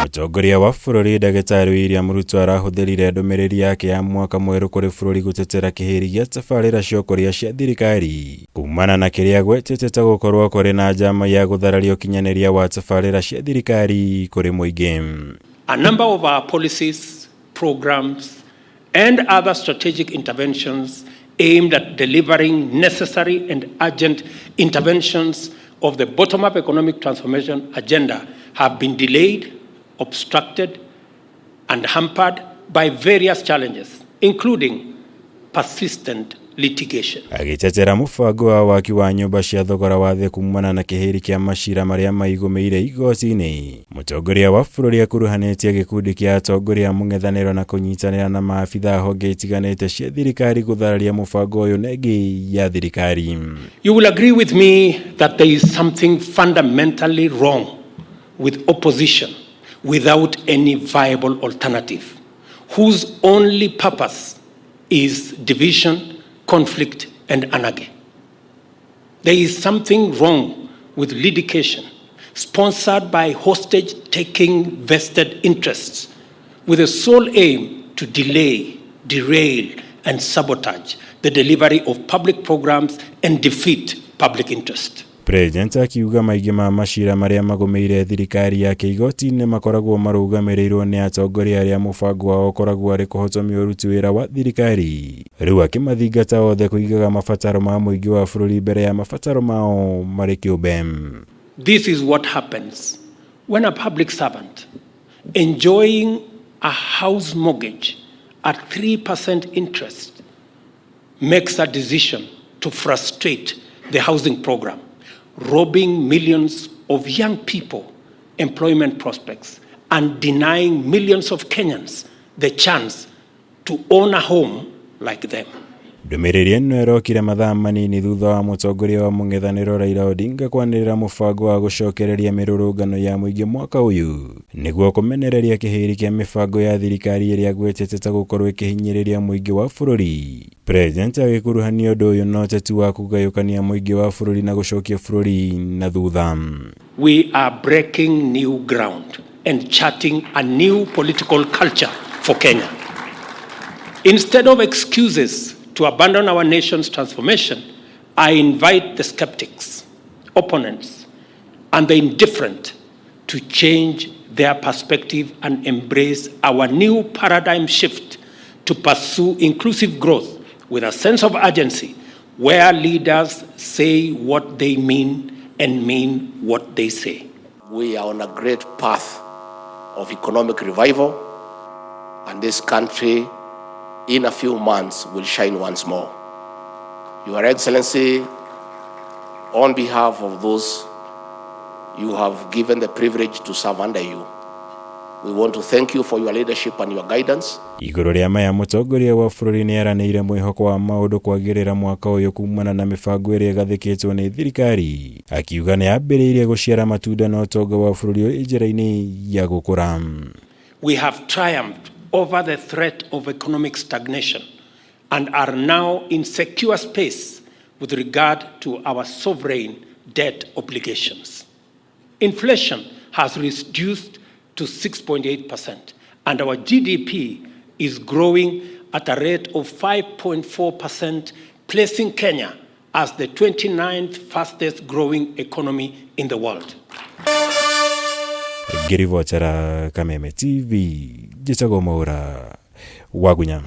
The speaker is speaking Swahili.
Mũtongoria wa bũrũri Ndagĩtarĩ William RUTO arahũthĩrire ndũmĩrĩri yake ya mwaka mwerũ kũrĩ bũrũri gũtetera kĩhĩri gĩa tabarĩra cia ũkũria cia thirikari kumana na kĩrĩa gwetete ta gũkorwo kũrĩ na njama ya gũthararia ũkinyanĩria wa tabarĩra cia thirikari kũrĩ mũingĩ. A number of our policies, programs and other strategic interventions aimed at delivering necessary and urgent interventions of the bottom-up economic transformation agenda have been delayed, obstructed, and hampered by various challenges, including persistent litigation. Agĩtetera mũbango wa waki wa nyũmba cia thogora wa thĩ kumana na kĩhĩri kĩa macira marĩa maigũmĩire igoti-inĩ. Mũtongoria wa bũrũri akuruhanĩtie gĩkundi kĩa atongoria MUNG'ETHANIRO na kũnyitanĩra na maabithaa honge itiganĩte cia thirikari gũthararia mũbango ũyũ na ĩngĩ ya thirikari. You will agree with me that there is something fundamentally wrong with opposition without any viable alternative, whose only purpose is division, conflict, and anarchy. There is something wrong with litigation sponsored by hostage-taking vested interests with the sole aim to delay, derail, and sabotage the delivery of public programs and defeat public interest. President AKIUGA maingĩ ma macira marĩa magũmĩire thirikari yake igoti-inĩ makoragwo marũgamĩrĩirwo nĩ atongoria arĩa mũbango wao ũkoragwo arĩ kũhotomia ũruti wĩra wa thirikari. Rĩu akĩmathingata othe kũigaga mabataro ma mũingĩ wa bũrũri mbere ya mabataro mao marĩ kĩũmbe. This is what happens when a public servant enjoying a house mortgage at 3% interest makes a decision to frustrate the housing program, robbing millions of young people employment prospects and denying millions of Kenyans the chance to own a home like them. Ndũmĩrĩri ĩno ĩrokire mathaa manini thutha wa mũtongoria wa mũng'ethanĩro Raila Odinga kwanĩrĩra mũbango wa gũcokereria mĩrũrũngano ya mũingĩ mwaka ũyũ nĩguo kũmenereria kĩhĩri kĩa mĩbango ya thirikari ĩrĩa gwetete ta gũkorwo ĩkĩhinyĩrĩria mũingĩ wa bũrũri. President agĩkuruhania ũndũ ũyũ na ũteti wa kũgayũkania mũingĩ wa bũrũri na gũcokia bũrũri na thutha. We are breaking new ground and charting a new political culture for Kenya. Instead of excuses to abandon our nation's transformation, I invite the skeptics, opponents, and the indifferent to change their perspective and embrace our new paradigm shift to pursue inclusive growth with a sense of urgency, where leaders say what they mean and mean what they say. We are on a great path of economic revival, and this country in a few months will shine once more. Your Excellency, on behalf of those you have given the privilege to serve under you, we want to thank you for your leadership and your guidance. Igũrũ rĩa maya mũtongoria wa bũrũri nĩ aranĩire mwĩhoko wa maũndũ kwagĩrĩra mwaka ũyũ kumana na mĩbango ĩrĩa ĩgathĩkĩtwo nĩ thirikari. Akiuga nĩ ambĩrĩirie gũciara matunda na ũtonga wa bũrũri ũyũ njĩra-inĩ ya gũkũra. We have triumphed over the threat of economic stagnation and are now in secure space with regard to our sovereign debt obligations. Inflation has reduced to 6.8% and our GDP is growing at a rate of 5.4%, placing Kenya as the 29th fastest growing economy in the world. Ngĩribotera Kameme TV, Njĩtagwo Mwaura, Wagunya.